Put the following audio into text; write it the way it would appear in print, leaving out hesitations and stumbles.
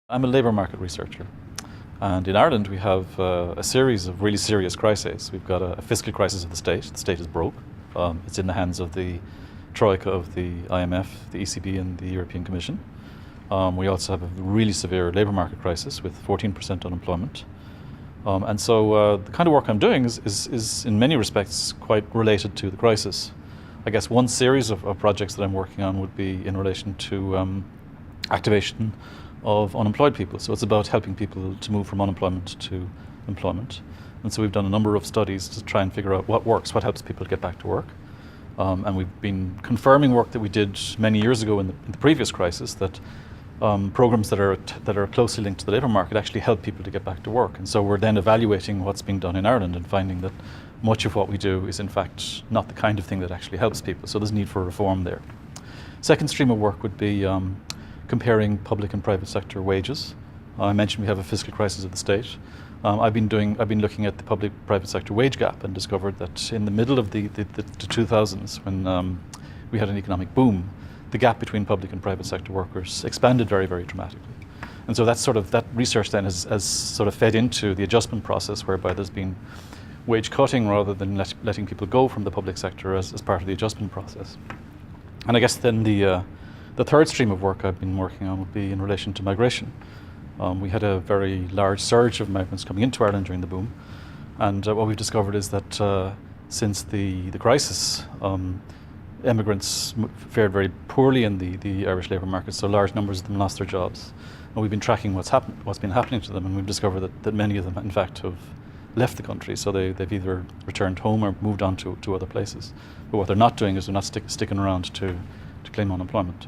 I'm a labour market researcher, and in Ireland we have a series of really serious crises. We've got a fiscal crisis of the state. The state is broke. It's in the hands of the troika of the IMF, the ECB and the European Commission. We also have a really severe labour market crisis with 14% unemployment. And so the kind of work I'm doing is in many respects quite related to the crisis. I guess one series of projects that I'm working on would be in relation to activation of unemployed people. So it's about helping people to move from unemployment to employment. And so we've done a number of studies to try and figure out what works, what helps people get back to work. And we've been confirming work that we did many years ago in the previous crisis, that programs that are closely linked to the labour market actually help people to get back to work. And so we're then evaluating what's being done in Ireland and finding that much of what we do is in fact not the kind of thing that actually helps people. So there's need for reform there. Second stream of work would be comparing public and private sector wages. I mentioned we have a fiscal crisis of the state. I've been looking at the public-private sector wage gap and discovered that in the middle of the 2000s, when we had an economic boom, the gap between public and private sector workers expanded very, very dramatically. And so that research then has sort of fed into the adjustment process, whereby there's been wage cutting rather than letting people go from the public sector as part of the adjustment process. And I guess then the third stream of work I've been working on would be in relation to migration. We had a very large surge of migrants coming into Ireland during the boom, and what we've discovered is that since the crisis, immigrants fared very poorly in the Irish labour market, so large numbers of them lost their jobs. And we've been tracking what's been happening to them, and we've discovered that many of them in fact have left the country, so they've either returned home or moved on to other places. But what they're not doing is they're not sticking around to claim unemployment.